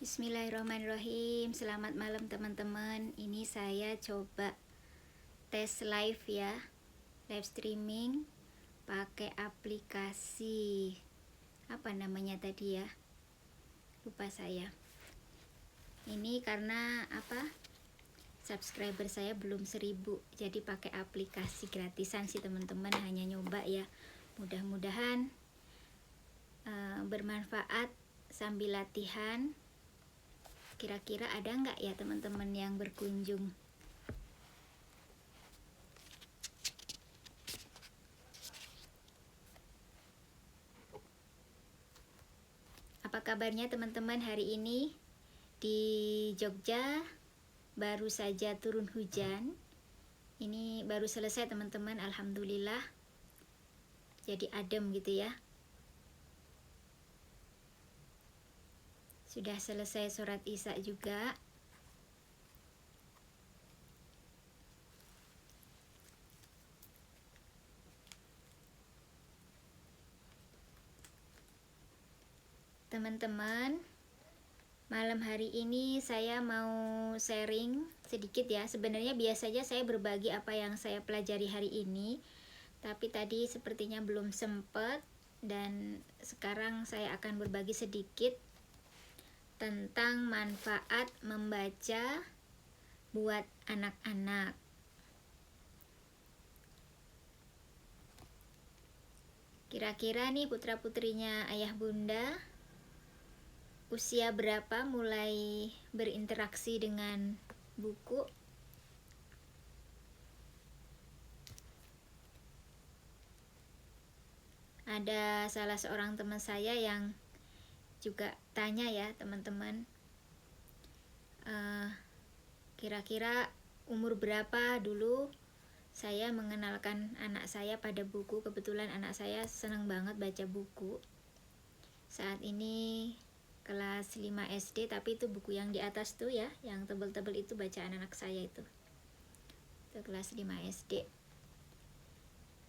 Bismillahirrahmanirrahim. Selamat malam teman-teman. Ini saya coba tes live ya, live streaming pakai aplikasi apa namanya tadi ya, lupa saya. Ini karena subscriber saya belum 1000, jadi pakai aplikasi gratisan sih teman-teman, hanya nyoba ya. Mudah-mudahan bermanfaat sambil latihan. Kira-kira ada nggak ya teman-teman yang berkunjung? Apa kabarnya teman-teman hari ini? Di Jogja baru saja turun hujan. Ini baru selesai teman-teman, alhamdulillah. Jadi adem gitu ya. Sudah selesai sholat isya juga. Teman-teman, malam hari ini saya mau sharing sedikit ya. Sebenarnya biasanya saya berbagi apa yang saya pelajari hari ini, tapi tadi sepertinya belum sempat, dan sekarang saya akan berbagi sedikit tentang manfaat membaca buat anak-anak. Kira-kira nih putra-putrinya ayah bunda usia berapa mulai berinteraksi dengan buku? Ada salah seorang teman saya yang juga tanya ya teman-teman, kira-kira umur berapa dulu saya mengenalkan anak saya pada buku. Kebetulan anak saya senang banget baca buku. Saat ini kelas 5 SD, tapi itu buku yang di atas tuh ya, yang tebel-tebel itu bacaan anak saya itu kelas 5 SD.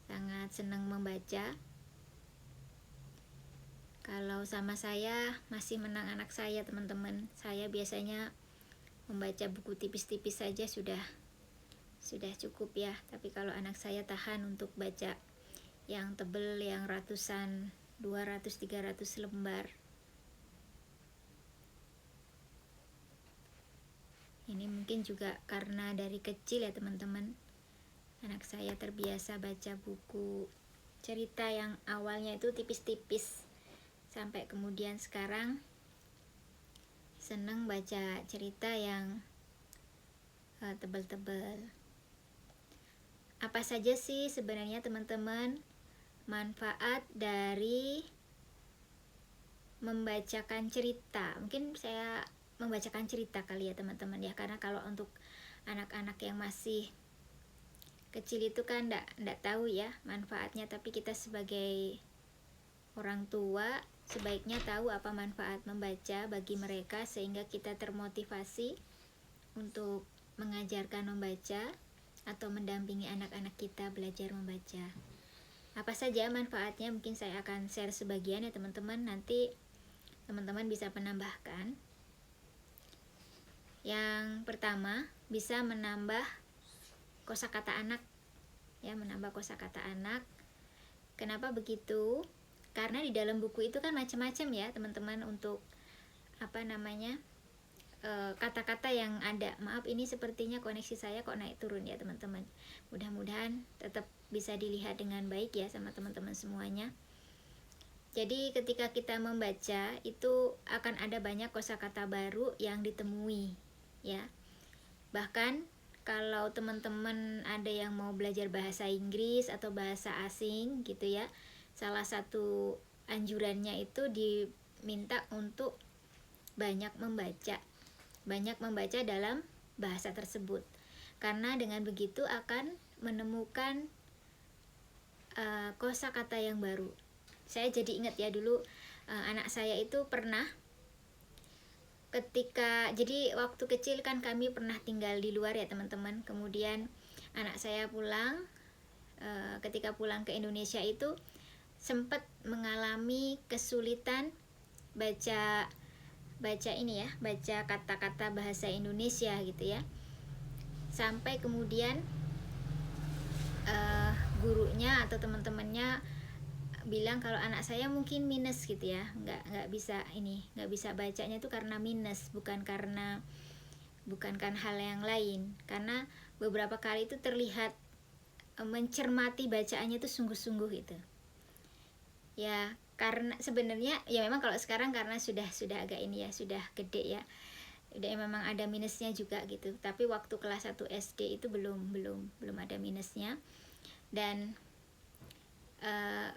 Sangat senang membaca. Kalau sama saya masih menang anak saya teman-teman. Saya biasanya membaca buku tipis-tipis saja sudah cukup ya. Tapi kalau anak saya tahan untuk baca yang tebel, yang ratusan, 200-300 lembar. Ini mungkin juga karena dari kecil ya teman-teman, anak saya terbiasa baca buku cerita yang awalnya itu tipis-tipis, sampai kemudian sekarang seneng baca cerita yang tebal-tebal. Apa saja sih sebenarnya teman-teman manfaat dari membacakan cerita? Mungkin saya membacakan cerita kali ya teman-teman ya, karena kalau untuk anak-anak yang masih kecil itu kan enggak tahu ya manfaatnya, tapi kita sebagai orang tua sebaiknya tahu apa manfaat membaca bagi mereka, sehingga kita termotivasi untuk mengajarkan membaca atau mendampingi anak-anak kita belajar membaca. Apa saja manfaatnya mungkin saya akan share sebagian ya teman-teman, nanti teman-teman bisa menambahkan. Yang pertama, bisa menambah kosakata anak ya, menambah kosakata anak. Kenapa begitu? Karena di dalam buku itu kan macam-macam ya teman-teman untuk kata-kata yang ada. Maaf, ini sepertinya koneksi saya kok naik turun ya teman-teman. Mudah-mudahan tetap bisa dilihat dengan baik ya sama teman-teman semuanya. Jadi ketika kita membaca itu akan ada banyak kosakata baru yang ditemui ya. Bahkan kalau teman-teman ada yang mau belajar bahasa Inggris atau bahasa asing gitu ya, salah satu anjurannya itu diminta untuk banyak membaca dalam bahasa tersebut, karena dengan begitu akan menemukan kosakata yang baru. Saya jadi ingat ya dulu anak saya itu pernah jadi waktu kecil kan kami pernah tinggal di luar ya teman-teman. Kemudian anak saya pulang, ketika pulang ke Indonesia itu sempat mengalami kesulitan baca baca ini ya, baca kata-kata bahasa Indonesia gitu ya, sampai kemudian gurunya atau teman-temannya bilang kalau anak saya mungkin minus gitu ya, nggak bisa bacanya itu karena minus, bukan karena hal yang lain. Karena beberapa kali itu terlihat mencermati bacaannya itu sungguh-sungguh gitu ya, karena sebenarnya ya memang kalau sekarang karena sudah agak ini ya, sudah gede ya, udah memang ada minusnya juga gitu, tapi waktu kelas 1 SD itu belum ada minusnya. Dan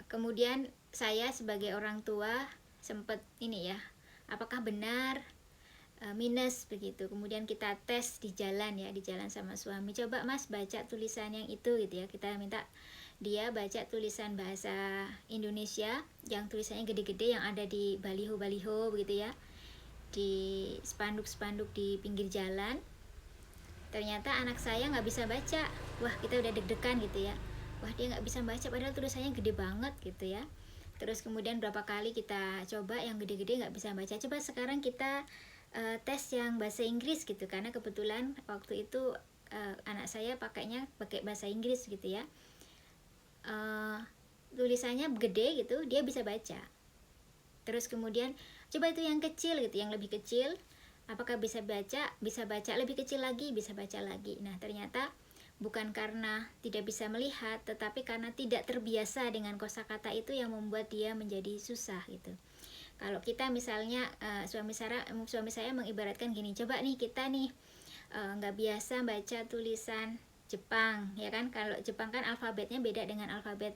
kemudian saya sebagai orang tua sempat ini ya, apakah benar minus begitu. Kemudian kita tes di jalan sama suami, coba mas baca tulisan yang itu gitu ya, kita minta dia baca tulisan bahasa Indonesia yang tulisannya gede-gede, yang ada di baliho-baliho begitu ya, di spanduk-spanduk di pinggir jalan. Ternyata anak saya nggak bisa baca. Wah, kita udah deg-degan gitu ya, wah dia nggak bisa baca padahal tulisannya gede banget gitu ya. Terus kemudian berapa kali kita coba yang gede-gede nggak bisa baca, coba sekarang kita tes yang bahasa Inggris gitu, karena kebetulan waktu itu anak saya pakai bahasa Inggris gitu ya. Tulisannya gede gitu, dia bisa baca. Terus kemudian coba itu yang kecil gitu, yang lebih kecil, apakah bisa baca lebih kecil lagi, bisa baca lagi. Nah ternyata bukan karena tidak bisa melihat, tetapi karena tidak terbiasa dengan kosakata itu yang membuat dia menjadi susah gitu. Kalau kita misalnya suami saya mengibaratkan gini, coba nih kita nih nggak biasa baca tulisan Jepang ya kan, kalau Jepang kan alfabetnya beda dengan alfabet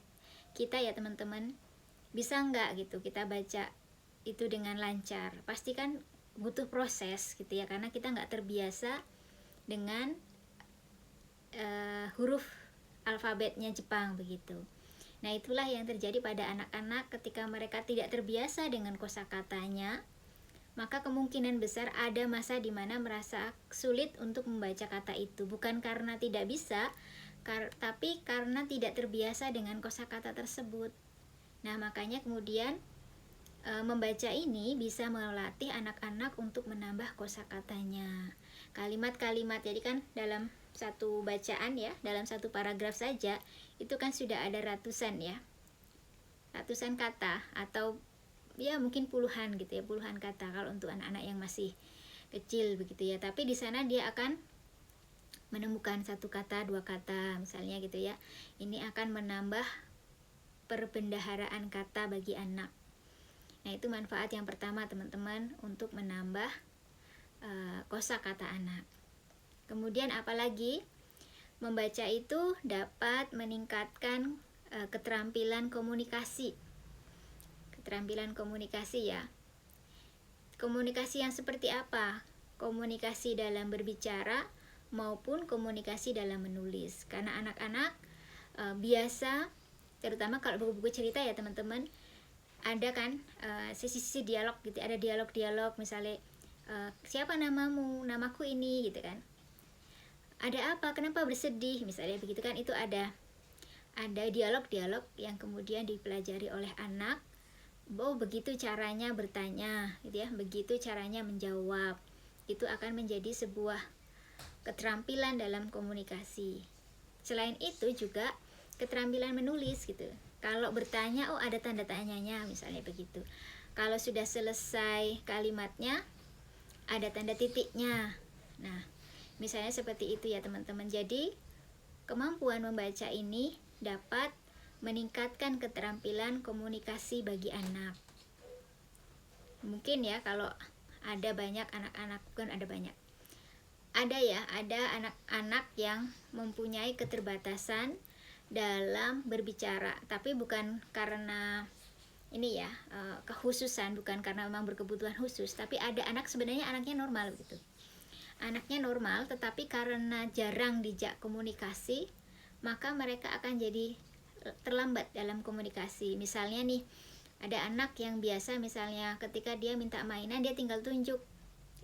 kita ya teman-teman, bisa nggak gitu kita baca itu dengan lancar? Pasti kan butuh proses gitu ya, karena kita nggak terbiasa dengan huruf alfabetnya Jepang begitu. Nah itulah yang terjadi pada anak-anak ketika mereka tidak terbiasa dengan kosakatanya, maka kemungkinan besar ada masa di mana merasa sulit untuk membaca kata itu, bukan karena tidak bisa, tapi karena tidak terbiasa dengan kosakata tersebut. Nah makanya kemudian membaca ini bisa melatih anak-anak untuk menambah kosakatanya, kalimat-kalimat. Jadi kan dalam satu bacaan ya, dalam satu paragraf saja itu kan sudah ada ratusan kata, atau ya mungkin puluhan gitu ya, puluhan kata kalau untuk anak-anak yang masih kecil begitu ya. Tapi di sana dia akan menemukan satu kata, dua kata misalnya gitu ya. Ini akan menambah perbendaharaan kata bagi anak. Nah itu manfaat yang pertama teman-teman, untuk menambah kosakata anak. Kemudian apalagi, membaca itu dapat meningkatkan keterampilan komunikasi. Keterampilan komunikasi ya. Komunikasi yang seperti apa? Komunikasi dalam berbicara maupun komunikasi dalam menulis. Karena anak-anak biasa, terutama kalau buku-buku cerita ya teman-teman, ada kan sisi-sisi dialog gitu, ada dialog-dialog misalnya siapa namamu, namaku ini gitu kan. Ada apa, kenapa bersedih misalnya begitu kan, itu ada dialog-dialog yang kemudian dipelajari oleh anak. Oh begitu caranya bertanya gitu ya, begitu caranya menjawab. Itu akan menjadi sebuah keterampilan dalam komunikasi. Selain itu juga keterampilan menulis gitu. Kalau bertanya, oh ada tanda tanyanya misalnya begitu. Kalau sudah selesai kalimatnya, ada tanda titiknya. Nah misalnya seperti itu ya teman-teman. Jadi kemampuan membaca ini dapat meningkatkan keterampilan komunikasi bagi anak. Mungkin ya kalau ada banyak anak-anak, bukan ada banyak, ada anak-anak yang mempunyai keterbatasan dalam berbicara, tapi bukan karena ini ya kekhususan, bukan karena memang berkebutuhan khusus, tapi ada anak sebenarnya anaknya normal gitu. Anaknya normal, tetapi karena jarang dijak komunikasi, maka mereka akan jadi terlambat dalam komunikasi. Misalnya nih, ada anak yang biasa misalnya ketika dia minta mainan, dia tinggal tunjuk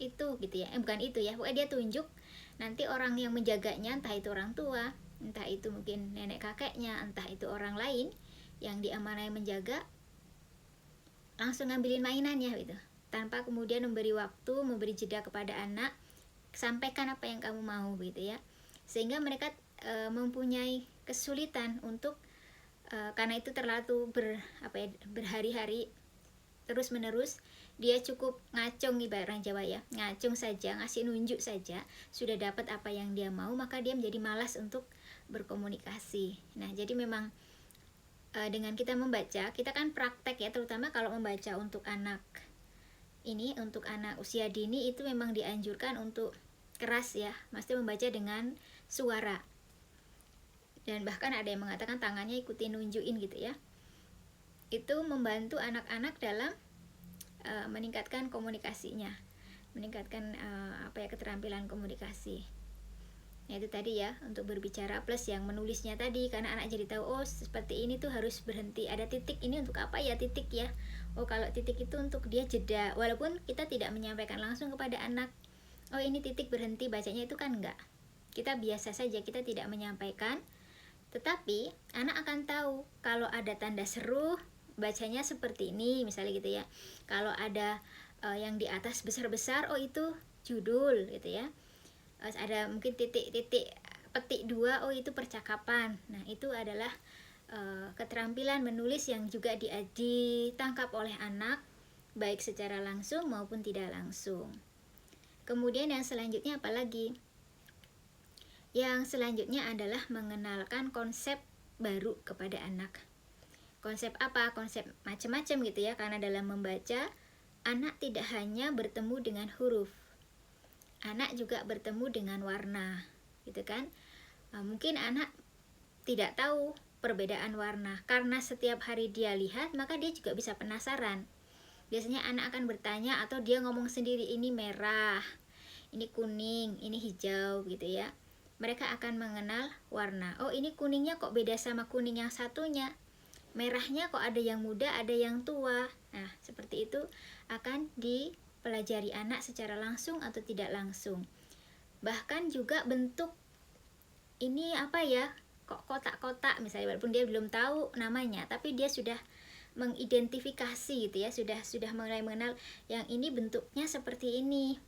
itu gitu ya, bukan itu ya, pokoknya dia tunjuk, nanti orang yang menjaganya, entah itu orang tua, entah itu mungkin nenek kakeknya, entah itu orang lain yang diamanai menjaga, langsung ngambilin mainannya gitu, tanpa kemudian memberi waktu, memberi jeda kepada anak, sampaikan apa yang kamu mau gitu ya. Sehingga mereka mempunyai kesulitan untuk karena itu terlalu berhari-hari terus menerus, dia cukup ngacung, ibarat orang Jawa ya, ngacung saja, ngasih nunjuk saja, sudah dapat apa yang dia mau, maka dia menjadi malas untuk berkomunikasi. Nah, jadi memang dengan kita membaca, kita kan praktek ya, terutama kalau membaca untuk anak untuk anak usia dini itu memang dianjurkan untuk keras ya, mesti membaca dengan suara. Dan bahkan ada yang mengatakan tangannya ikuti nunjukin gitu ya. Itu membantu anak-anak dalam meningkatkan komunikasinya, meningkatkan keterampilan komunikasi. Nah, itu tadi ya, untuk berbicara plus yang menulisnya tadi, karena anak jadi tahu, oh seperti ini tuh harus berhenti, ada titik ini untuk apa ya, titik ya. Oh kalau titik itu untuk dia jeda, walaupun kita tidak menyampaikan langsung kepada anak, oh ini titik berhenti bacanya, itu kan enggak. Kita biasa saja, kita tidak menyampaikan. Tetapi anak akan tahu kalau ada tanda seru bacanya seperti ini misalnya gitu ya. Kalau ada yang di atas besar-besar, oh itu judul gitu ya. Ada mungkin titik-titik petik 2, oh itu percakapan. Nah, itu adalah keterampilan menulis yang juga ditangkap oleh anak baik secara langsung maupun tidak langsung. Kemudian yang selanjutnya apa lagi? Yang selanjutnya adalah mengenalkan konsep baru kepada anak. Konsep apa? Konsep macam-macam gitu ya, karena dalam membaca anak tidak hanya bertemu dengan huruf, anak juga bertemu dengan warna gitu kan. Mungkin anak tidak tahu perbedaan warna, karena setiap hari dia lihat maka dia juga bisa penasaran. Biasanya anak akan bertanya atau dia ngomong sendiri, ini merah, ini kuning, ini hijau gitu ya. Mereka akan mengenal warna. Oh ini kuningnya kok beda sama kuning yang satunya, merahnya kok ada yang muda ada yang tua. Nah seperti itu akan dipelajari anak secara langsung atau tidak langsung. Bahkan juga bentuk ini apa ya, kok kotak-kotak misalnya, walaupun dia belum tahu namanya, tapi dia sudah mengidentifikasi gitu ya, sudah mulai mengenal yang ini bentuknya seperti ini,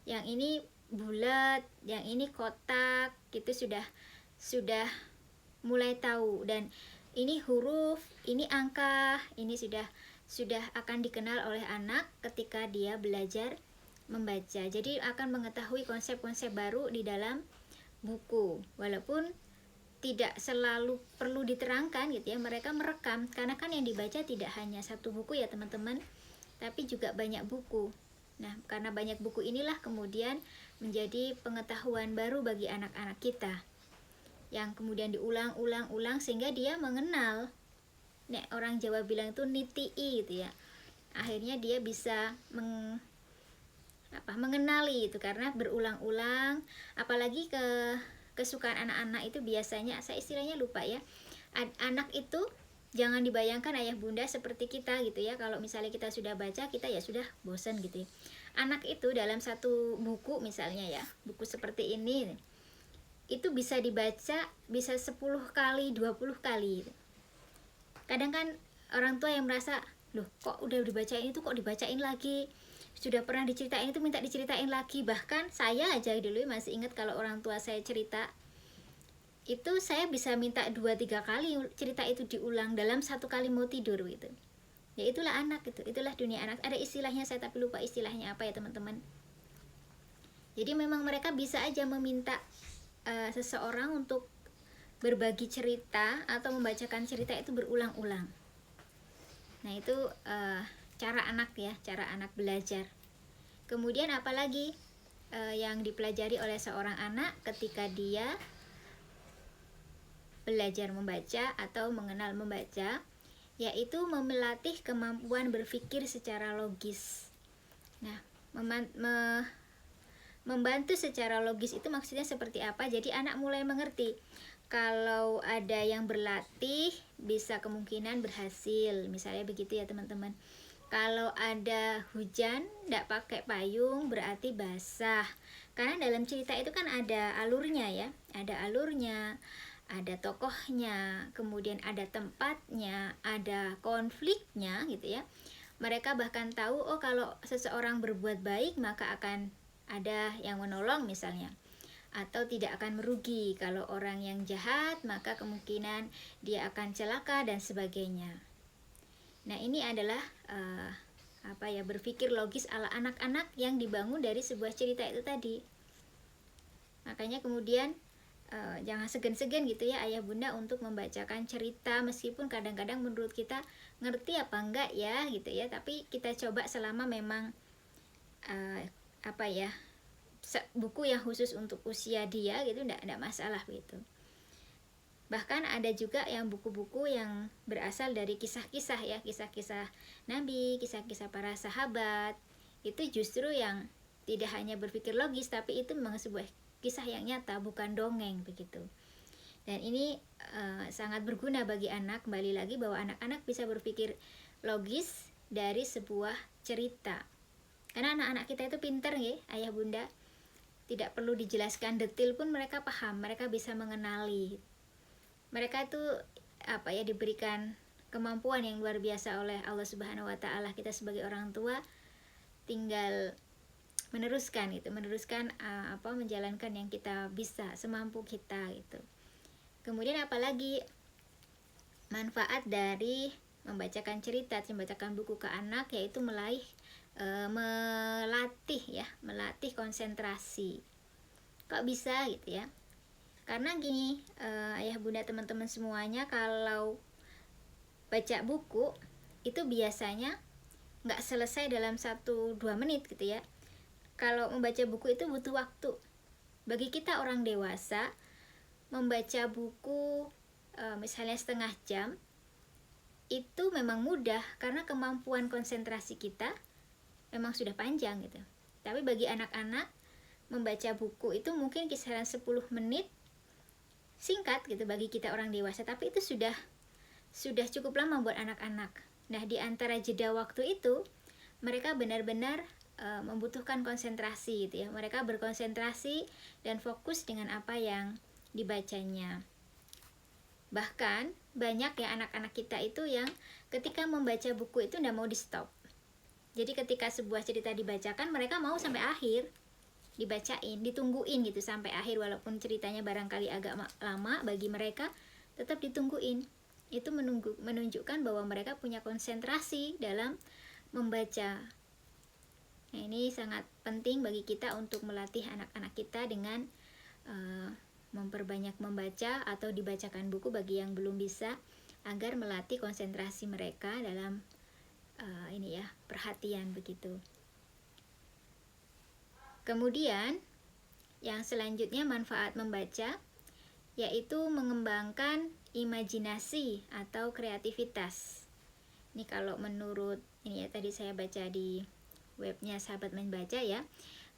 yang ini bulat, yang ini kotak gitu, sudah mulai tahu. Dan ini huruf, ini angka, ini sudah akan dikenal oleh anak ketika dia belajar membaca. Jadi akan mengetahui konsep-konsep baru di dalam buku, walaupun tidak selalu perlu diterangkan gitu ya, mereka merekam, karena kan yang dibaca tidak hanya satu buku ya teman-teman, tapi juga banyak buku. Nah, karena banyak buku inilah kemudian menjadi pengetahuan baru bagi anak-anak kita, yang kemudian diulang-ulang sehingga dia mengenal. Nek orang Jawa bilang itu nitii gitu ya. Akhirnya dia bisa mengenali itu karena berulang-ulang. Apalagi kesukaan anak-anak itu biasanya, saya istilahnya lupa ya. Anak itu jangan dibayangkan ayah bunda seperti kita gitu ya. Kalau misalnya kita sudah baca, kita ya sudah bosan gitu ya. Anak itu dalam satu buku misalnya ya, buku seperti ini, itu bisa dibaca bisa 10 kali, 20 kali. Kadang kan orang tua yang merasa, loh kok udah dibacain itu kok dibacain lagi, sudah pernah diceritain itu minta diceritain lagi. Bahkan saya aja dulu masih ingat kalau orang tua saya cerita, itu saya bisa minta 2-3 kali cerita itu diulang dalam satu kali mau tidur gitu. Ya itulah anak gitu, itulah dunia anak. Ada istilahnya saya tapi lupa istilahnya apa ya teman-teman. Jadi memang mereka bisa aja meminta seseorang untuk berbagi cerita atau membacakan cerita itu berulang-ulang. Nah itu cara anak ya, cara anak belajar. Kemudian apalagi yang dipelajari oleh seorang anak ketika dia belajar membaca atau mengenal membaca, yaitu melatih kemampuan berpikir secara logis. Nah, membantu secara logis itu maksudnya seperti apa? Jadi anak mulai mengerti kalau ada yang berlatih bisa kemungkinan berhasil, misalnya begitu ya teman-teman. Kalau ada hujan tidak pakai payung berarti basah, karena dalam cerita itu kan ada alurnya ya, ada alurnya, ada tokohnya, kemudian ada tempatnya, ada konfliknya gitu ya. Mereka bahkan tahu, oh kalau seseorang berbuat baik maka akan ada yang menolong misalnya, atau tidak akan merugi. Kalau orang yang jahat maka kemungkinan dia akan celaka dan sebagainya. Nah, ini adalah berpikir logis ala anak-anak yang dibangun dari sebuah cerita itu tadi. Makanya kemudian jangan segan-segan gitu ya ayah bunda untuk membacakan cerita, meskipun kadang-kadang menurut kita ngerti apa enggak ya gitu ya, tapi kita coba selama memang buku yang khusus untuk usia dia gitu, enggak masalah gitu. Bahkan ada juga yang buku-buku yang berasal dari kisah-kisah ya, kisah-kisah Nabi, kisah-kisah para sahabat. Itu justru yang tidak hanya berpikir logis, tapi itu memang sebuah kisah yang nyata, bukan dongeng begitu. Dan ini sangat berguna bagi anak, kembali lagi bahwa anak-anak bisa berpikir logis dari sebuah cerita. Karena anak-anak kita itu pintar ya, ayah bunda. Tidak perlu dijelaskan detail pun mereka paham, mereka bisa mengenali. Mereka itu diberikan kemampuan yang luar biasa oleh Allah Subhanahu wa taala. Kita sebagai orang tua tinggal meneruskan menjalankan yang kita bisa semampu kita gitu. Kemudian apalagi manfaat dari membacakan cerita, membacakan buku ke anak, yaitu melatih konsentrasi. Kok bisa gitu ya? Karena gini, ayah bunda teman-teman semuanya, kalau baca buku itu biasanya nggak selesai dalam 1-2 menit gitu ya. Kalau membaca buku itu butuh waktu. Bagi kita orang dewasa, membaca buku misalnya setengah jam itu memang mudah karena kemampuan konsentrasi kita memang sudah panjang gitu. Tapi bagi anak-anak, membaca buku itu mungkin kisaran 10 menit, singkat gitu bagi kita orang dewasa, tapi itu sudah cukup lama buat anak-anak. Nah, di antara jeda waktu itu mereka benar-benar membutuhkan konsentrasi gitu ya. Mereka berkonsentrasi dan fokus dengan apa yang dibacanya. Bahkan banyak ya anak-anak kita itu yang ketika membaca buku itu tidak mau di stop. Jadi ketika sebuah cerita dibacakan, mereka mau sampai akhir dibacain, ditungguin gitu sampai akhir, walaupun ceritanya barangkali agak lama bagi mereka, tetap ditungguin. Itu menunjukkan bahwa mereka punya konsentrasi dalam membaca. Nah, ini sangat penting bagi kita untuk melatih anak-anak kita dengan memperbanyak membaca atau dibacakan buku bagi yang belum bisa, agar melatih konsentrasi mereka dalam perhatian begitu. Kemudian yang selanjutnya manfaat membaca, yaitu mengembangkan imajinasi atau kreativitas. Ini kalau menurut tadi saya baca di webnya Sahabat Membaca ya.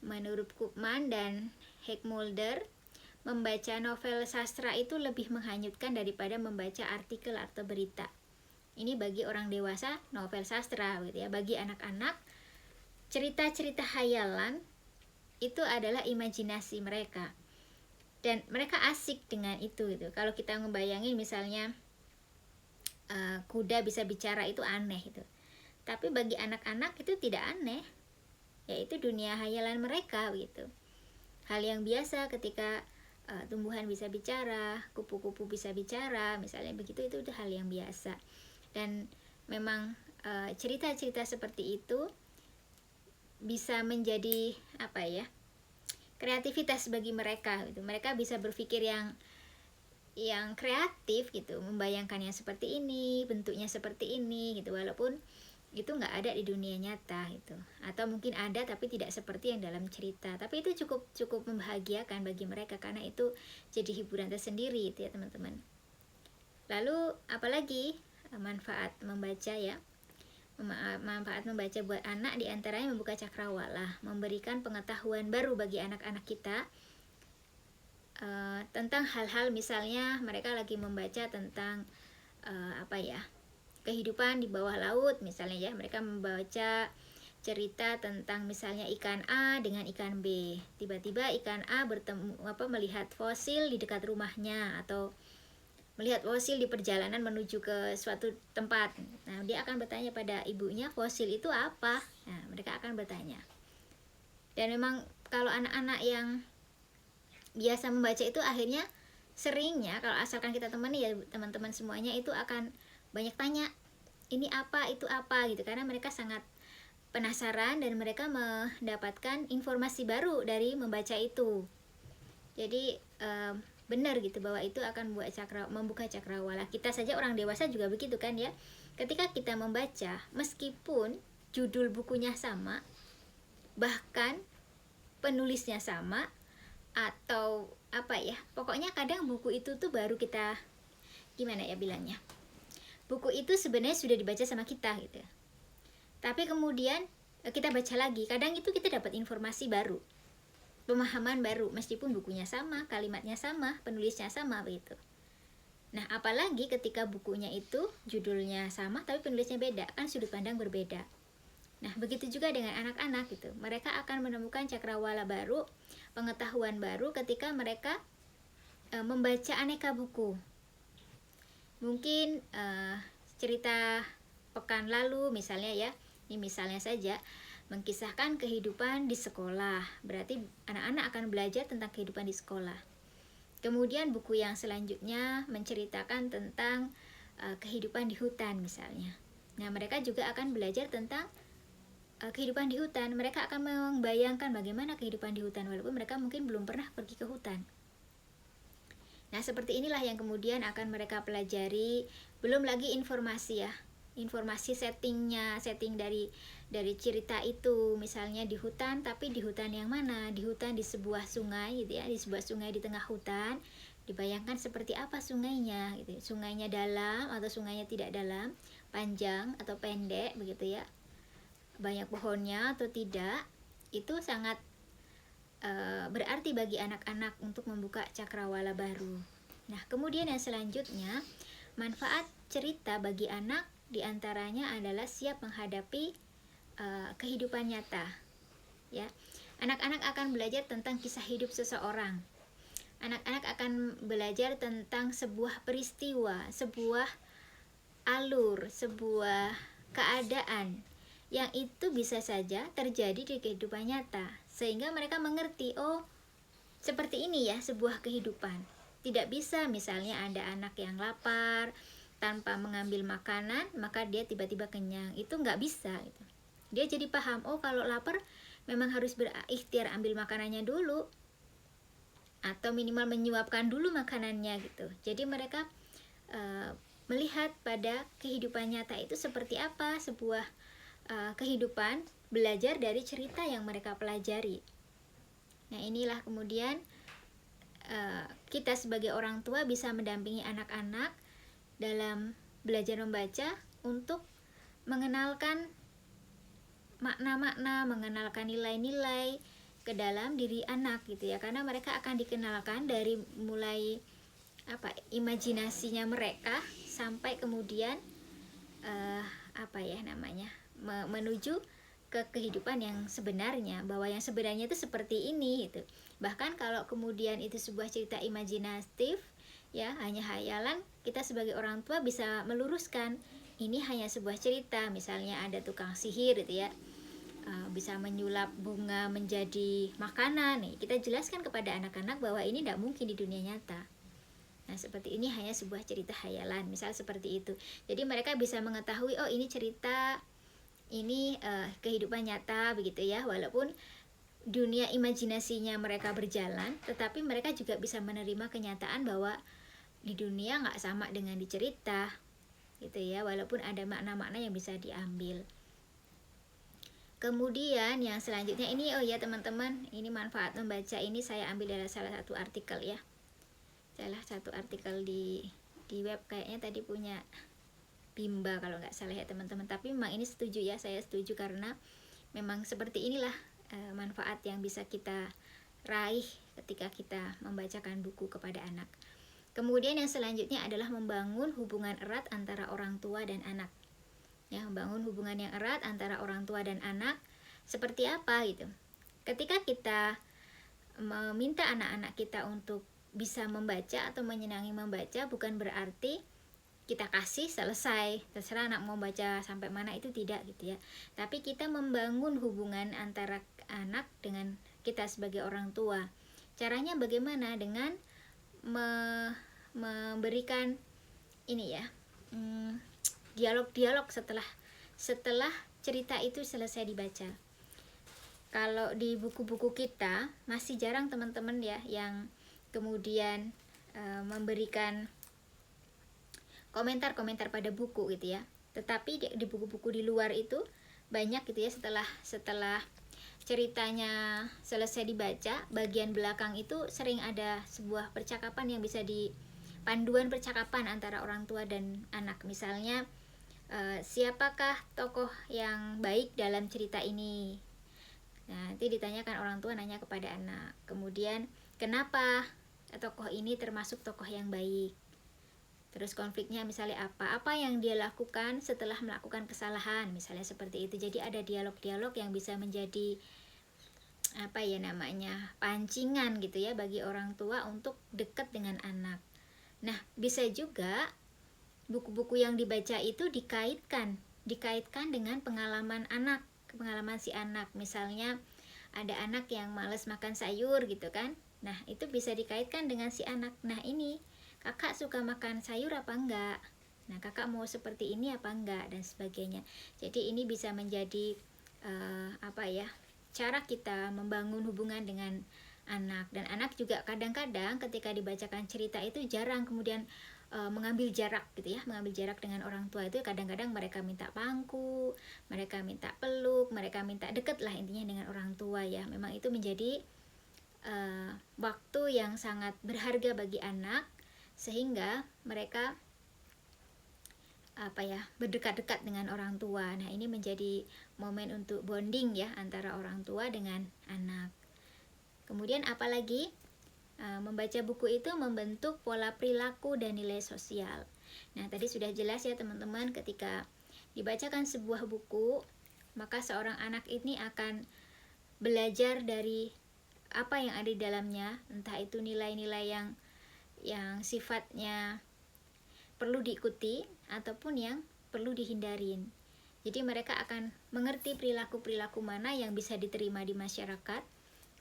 Menurut Koopman dan Heckmulder, membaca novel sastra itu lebih menghanyutkan daripada membaca artikel atau berita. Ini bagi orang dewasa novel sastra gitu ya. Bagi anak-anak, cerita-cerita khayalan itu adalah imajinasi mereka. Dan mereka asik dengan itu gitu. Kalau kita ngebayangin misalnya kuda bisa bicara, itu aneh gitu. Tapi bagi anak-anak itu tidak aneh, yaitu dunia hayalan mereka gitu. Hal yang biasa ketika tumbuhan bisa bicara, kupu-kupu bisa bicara, misalnya begitu, itu hal yang biasa. Dan memang cerita-cerita seperti itu bisa menjadi kreativitas bagi mereka gitu. Mereka bisa berpikir yang kreatif gitu, membayangkannya seperti ini, bentuknya seperti ini gitu, walaupun itu nggak ada di dunia nyata gitu, atau mungkin ada tapi tidak seperti yang dalam cerita. Tapi itu cukup membahagiakan bagi mereka, karena itu jadi hiburan tersendiri gitu ya teman-teman. Lalu apalagi manfaat membaca ya? Manfaat membaca buat anak diantaranya membuka cakrawala, memberikan pengetahuan baru bagi anak-anak kita tentang hal-hal, misalnya mereka lagi membaca tentang kehidupan di bawah laut misalnya ya. Mereka membaca cerita tentang misalnya ikan A dengan ikan B. Tiba-tiba ikan A melihat fosil di dekat rumahnya, atau melihat fosil di perjalanan menuju ke suatu tempat. Nah, dia akan bertanya pada ibunya, fosil itu apa? Nah, mereka akan bertanya. Dan memang kalau anak-anak yang biasa membaca itu akhirnya seringnya, kalau asalkan kita temani ya teman-teman semuanya, itu akan banyak tanya, ini apa, itu apa gitu, karena mereka sangat penasaran dan mereka mendapatkan informasi baru dari membaca itu. Jadi benar gitu bahwa itu akan membuka cakrawala. Kita saja orang dewasa juga begitu kan ya. Ketika kita membaca, meskipun judul bukunya sama, bahkan penulisnya sama, atau apa ya, pokoknya kadang buku itu tuh baru kita, gimana ya bilangnya, buku itu sebenarnya sudah dibaca sama kita gitu, tapi kemudian kita baca lagi, kadang itu kita dapat informasi baru, pemahaman baru, meskipun bukunya sama, kalimatnya sama, penulisnya sama begitu. Nah, apalagi ketika bukunya itu judulnya sama tapi penulisnya beda, kan sudut pandang berbeda. Nah, begitu juga dengan anak-anak gitu. Mereka akan menemukan cakrawala baru, pengetahuan baru ketika mereka membaca aneka buku. Mungkin cerita pekan lalu misalnya ya, ini misalnya saja, mengkisahkan kehidupan di sekolah. Berarti anak-anak akan belajar tentang kehidupan di sekolah. Kemudian buku yang selanjutnya menceritakan tentang kehidupan di hutan misalnya. Nah, mereka juga akan belajar tentang kehidupan di hutan. Mereka akan membayangkan bagaimana kehidupan di hutan walaupun mereka mungkin belum pernah pergi ke hutan. Nah, seperti inilah yang kemudian akan mereka pelajari. Belum lagi informasi ya, informasi setting dari cerita itu, misalnya di hutan, tapi di hutan yang mana? Di hutan di sebuah sungai gitu ya, di sebuah sungai di tengah hutan. Dibayangkan seperti apa sungainya gitu. Sungainya dalam atau sungainya tidak dalam, panjang atau pendek begitu ya. Banyak pohonnya atau tidak, itu sangat berarti bagi anak-anak untuk membuka cakrawala baru. Nah, kemudian yang selanjutnya, manfaat cerita bagi anak diantaranya adalah siap menghadapi kehidupan nyata. Ya, anak-anak akan belajar tentang kisah hidup seseorang. Anak-anak akan belajar tentang sebuah peristiwa, sebuah alur, sebuah keadaan yang itu bisa saja terjadi di kehidupan nyata, sehingga mereka mengerti, oh seperti ini ya sebuah kehidupan. Tidak bisa misalnya ada anak yang lapar tanpa mengambil makanan maka dia tiba-tiba kenyang, itu nggak bisa gitu. Dia jadi paham, oh kalau lapar memang harus berikhtiar ambil makanannya dulu, atau minimal menyuapkan dulu makanannya gitu. Jadi mereka melihat pada kehidupan nyata itu seperti apa sebuah kehidupan, belajar dari cerita yang mereka pelajari. Nah, inilah kemudian kita sebagai orang tua bisa mendampingi anak-anak dalam belajar membaca untuk mengenalkan makna-makna, mengenalkan nilai-nilai ke dalam diri anak gitu ya, karena mereka akan dikenalkan dari mulai imajinasinya mereka sampai kemudian menuju ke kehidupan yang sebenarnya, bahwa yang sebenarnya itu seperti ini gitu. Bahkan kalau kemudian itu sebuah cerita imajinatif ya, hanya hayalan, kita sebagai orang tua bisa meluruskan, ini hanya sebuah cerita. Misalnya ada tukang sihir gitu ya, bisa menyulap bunga menjadi makanan nih, kita jelaskan kepada anak-anak bahwa ini tidak mungkin di dunia nyata. Nah, seperti ini hanya sebuah cerita hayalan, misal seperti itu. Jadi mereka bisa mengetahui, oh ini cerita, ini kehidupan nyata begitu ya. Walaupun dunia imajinasinya mereka berjalan, tetapi mereka juga bisa menerima kenyataan bahwa di dunia nggak sama dengan di cerita gitu ya, walaupun ada makna-makna yang bisa diambil. Kemudian yang selanjutnya ini, oh ya teman-teman, ini manfaat membaca ini saya ambil dari salah satu artikel ya, salah satu artikel di web, kayaknya tadi punya Bimba kalau nggak salah ya teman-teman. Tapi memang ini setuju ya, saya setuju karena memang seperti inilah manfaat yang bisa kita raih ketika kita membacakan buku kepada anak. Kemudian yang selanjutnya adalah membangun hubungan erat antara orang tua dan anak. Ya, membangun hubungan yang erat antara orang tua dan anak seperti apa gitu. Ketika kita meminta anak-anak kita untuk bisa membaca atau menyenangi membaca bukan berarti kita kasih selesai, terserah anak mau baca sampai mana, itu tidak gitu ya. Tapi kita membangun hubungan antara anak dengan kita sebagai orang tua. Caranya bagaimana? Dengan memberikan ini ya, dialog-dialog setelah cerita itu selesai dibaca. Kalau di buku-buku kita masih jarang teman-teman ya yang kemudian memberikan komentar-komentar pada buku gitu ya. Tetapi di buku-buku di luar itu banyak gitu ya, setelah ceritanya selesai dibaca, bagian belakang itu sering ada sebuah percakapan yang bisa panduan percakapan antara orang tua dan anak. Misalnya siapakah tokoh yang baik dalam cerita ini? Nah, nanti ditanyakan, orang tua nanya kepada anak. Kemudian kenapa tokoh ini termasuk tokoh yang baik? Terus konfliknya misalnya apa yang dia lakukan setelah melakukan kesalahan, misalnya seperti itu. Jadi ada dialog-dialog yang bisa menjadi pancingan gitu ya bagi orang tua untuk dekat dengan anak. Nah, bisa juga buku-buku yang dibaca itu dikaitkan dengan pengalaman si anak. Misalnya ada anak yang malas makan sayur gitu kan. Nah, itu bisa dikaitkan dengan si anak. Nah, ini kakak suka makan sayur apa enggak? Nah, kakak mau seperti ini apa enggak? Dan sebagainya. Jadi ini bisa menjadi cara kita membangun hubungan dengan anak. Dan anak juga kadang-kadang ketika dibacakan cerita itu jarang kemudian mengambil jarak gitu ya, mengambil jarak dengan orang tua. Itu kadang-kadang mereka minta pangku, mereka minta peluk, mereka minta deket lah intinya dengan orang tua ya. Memang itu menjadi waktu yang sangat berharga bagi anak, sehingga mereka berdekat-dekat dengan orang tua. Nah, ini menjadi momen untuk bonding ya antara orang tua dengan anak. Kemudian apalagi membaca buku itu membentuk pola perilaku dan nilai sosial. Nah, tadi sudah jelas ya teman-teman, ketika dibacakan sebuah buku, maka seorang anak ini akan belajar dari apa yang ada di dalamnya, entah itu nilai-nilai yang sifatnya perlu diikuti ataupun yang perlu dihindarin. Jadi mereka akan mengerti perilaku-perilaku mana yang bisa diterima di masyarakat,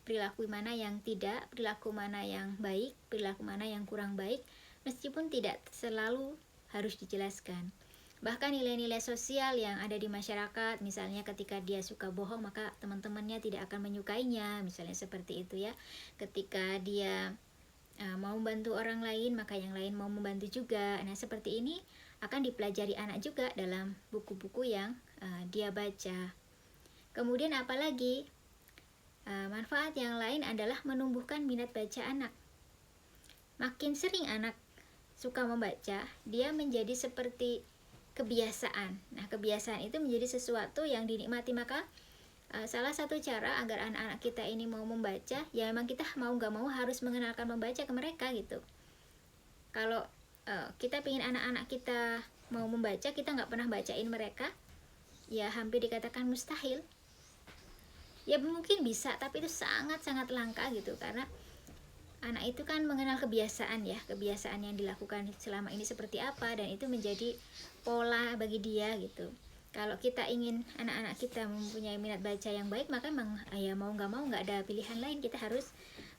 perilaku mana yang tidak, perilaku mana yang baik, perilaku mana yang kurang baik, meskipun tidak selalu harus dijelaskan. Bahkan nilai-nilai sosial yang ada di masyarakat, misalnya ketika dia suka bohong, maka teman-temannya tidak akan menyukainya, misalnya seperti itu ya. Ketika dia mau membantu orang lain, maka yang lain mau membantu juga. Nah, seperti ini akan dipelajari anak juga dalam buku-buku yang dia baca. Kemudian apalagi manfaat yang lain adalah menumbuhkan minat baca anak. Makin sering anak suka membaca, dia menjadi seperti kebiasaan. Nah, kebiasaan itu menjadi sesuatu yang dinikmati. Maka salah satu cara agar anak-anak kita ini mau membaca, ya memang kita mau gak mau harus mengenalkan membaca ke mereka gitu. Kalau kita pengen anak-anak kita mau membaca, kita gak pernah bacain mereka, ya hampir dikatakan mustahil. Ya mungkin bisa, tapi itu sangat-sangat langka gitu. Karena anak itu kan mengenal kebiasaan ya, kebiasaan yang dilakukan selama ini seperti apa, dan itu menjadi pola bagi dia gitu. Kalau kita ingin anak-anak kita mempunyai minat baca yang baik, maka memang ya mau nggak mau nggak ada pilihan lain, kita harus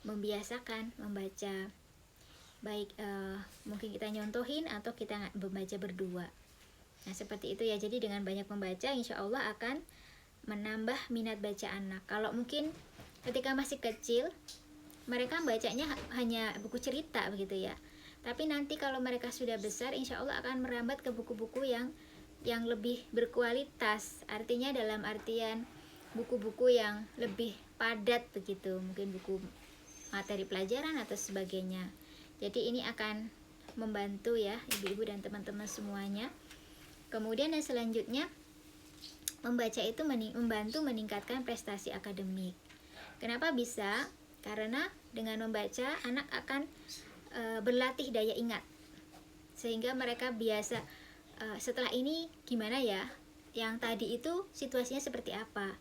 membiasakan membaca. Baik mungkin kita nyontohin atau kita membaca berdua. Nah, seperti itu ya. Jadi dengan banyak membaca, insya Allah akan menambah minat baca anak. Kalau mungkin ketika masih kecil, mereka bacanya hanya buku cerita begitu ya. Tapi nanti kalau mereka sudah besar, insya Allah akan merambat ke buku-buku yang lebih berkualitas. Artinya dalam artian buku-buku yang lebih padat begitu, mungkin buku materi pelajaran atau sebagainya. Jadi ini akan membantu ya ibu-ibu dan teman-teman semuanya. Kemudian yang selanjutnya, membaca itu membantu meningkatkan prestasi akademik. Kenapa bisa? Karena dengan membaca anak akan berlatih daya ingat, sehingga mereka biasa setelah ini gimana ya, yang tadi itu situasinya seperti apa.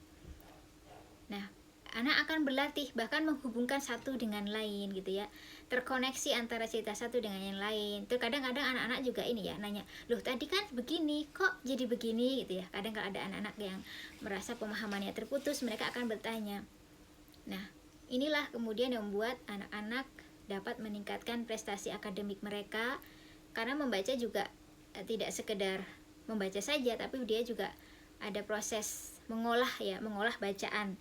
Nah, anak akan berlatih bahkan menghubungkan satu dengan lain gitu ya, terkoneksi antara cerita satu dengan yang lain. Terkadang-kadang anak-anak juga ini ya nanya, loh tadi kan begini kok jadi begini gitu ya. Kadang kalau ada anak-anak yang merasa pemahamannya terputus, mereka akan bertanya. Nah, inilah kemudian yang membuat anak-anak dapat meningkatkan prestasi akademik mereka, karena membaca juga tidak sekedar membaca saja, tapi dia juga ada proses mengolah ya, mengolah bacaan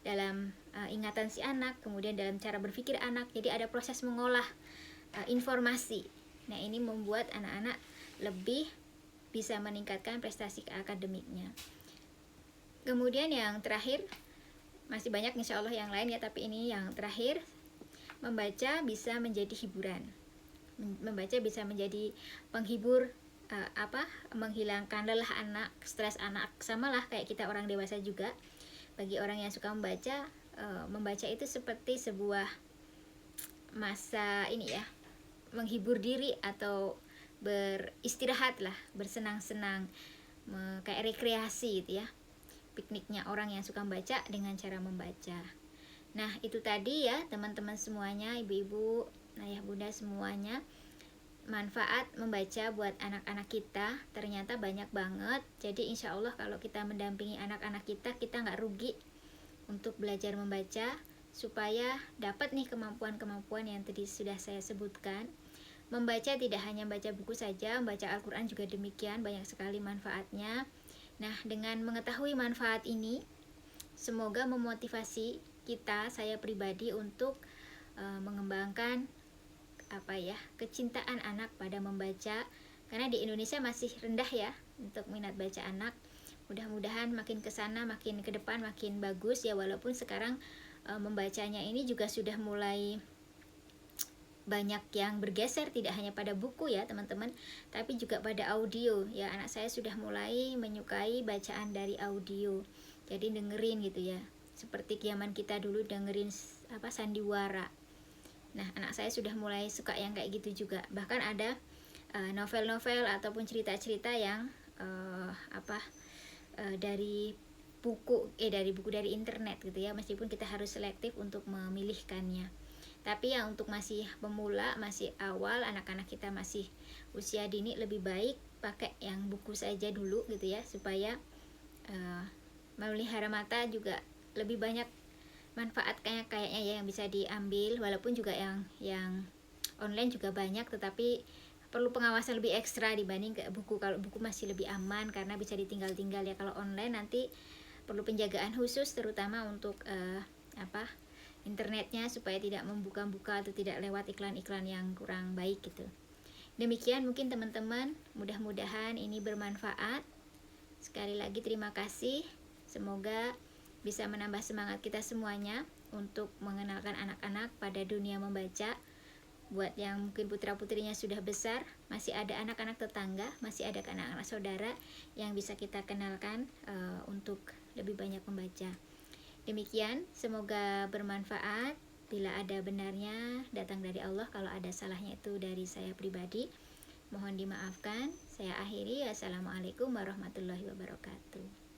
dalam ingatan si anak, kemudian dalam cara berpikir anak. Jadi ada proses mengolah informasi. Nah, ini membuat anak-anak lebih bisa meningkatkan prestasi akademiknya. Kemudian yang terakhir, masih banyak insya Allah yang lain ya, tapi ini yang terakhir, membaca bisa menjadi hiburan. Membaca bisa menjadi penghibur, menghilangkan lelah anak, stres anak, samalah kayak kita orang dewasa juga. Bagi orang yang suka membaca, membaca itu seperti sebuah masa ini ya, menghibur diri atau beristirahat lah, bersenang-senang, kayak rekreasi gitu ya, pikniknya orang yang suka membaca dengan cara membaca. Nah, itu tadi ya teman-teman semuanya, ibu-ibu, ayah bunda semuanya, manfaat membaca buat anak-anak kita ternyata banyak banget. Jadi insya Allah kalau kita mendampingi anak-anak kita nggak rugi untuk belajar membaca, supaya dapat nih kemampuan-kemampuan yang tadi sudah saya sebutkan. Membaca tidak hanya baca buku saja, membaca Al-Quran juga demikian, banyak sekali manfaatnya. Nah, dengan mengetahui manfaat ini, semoga memotivasi kita, saya pribadi, untuk mengembangkan kecintaan anak pada membaca, karena di Indonesia masih rendah ya untuk minat baca anak. Mudah-mudahan makin ke sana, makin ke depan makin bagus ya, walaupun sekarang membacanya ini juga sudah mulai banyak yang bergeser, tidak hanya pada buku ya teman-teman, tapi juga pada audio ya. Anak saya sudah mulai menyukai bacaan dari audio, jadi dengerin gitu ya, seperti zaman kita dulu dengerin sandiwara. Nah, anak saya sudah mulai suka yang kayak gitu juga. Bahkan ada novel-novel ataupun cerita-cerita yang dari buku dari internet gitu ya, meskipun kita harus selektif untuk memilihkannya. Tapi yang untuk masih pemula, masih awal, anak-anak kita masih usia dini, lebih baik pakai yang buku saja dulu gitu ya, supaya memelihara mata juga lebih banyak manfaat kayaknya ya yang bisa diambil. Walaupun juga yang online juga banyak, tetapi perlu pengawasan lebih ekstra dibanding ke buku. Kalau buku masih lebih aman karena bisa ditinggal-tinggal ya. Kalau online nanti perlu penjagaan khusus, terutama untuk internetnya, supaya tidak membuka-buka atau tidak lewat iklan-iklan yang kurang baik gitu. Demikian mungkin teman-teman, mudah-mudahan ini bermanfaat. Sekali lagi terima kasih, semoga bisa menambah semangat kita semuanya untuk mengenalkan anak-anak pada dunia membaca. Buat yang mungkin putra-putrinya sudah besar, masih ada anak-anak tetangga, masih ada anak-anak saudara yang bisa kita kenalkan untuk lebih banyak membaca. Demikian, semoga bermanfaat. Bila ada benarnya datang dari Allah, kalau ada salahnya itu dari saya pribadi, mohon dimaafkan. Saya akhiri. Assalamualaikum warahmatullahi wabarakatuh.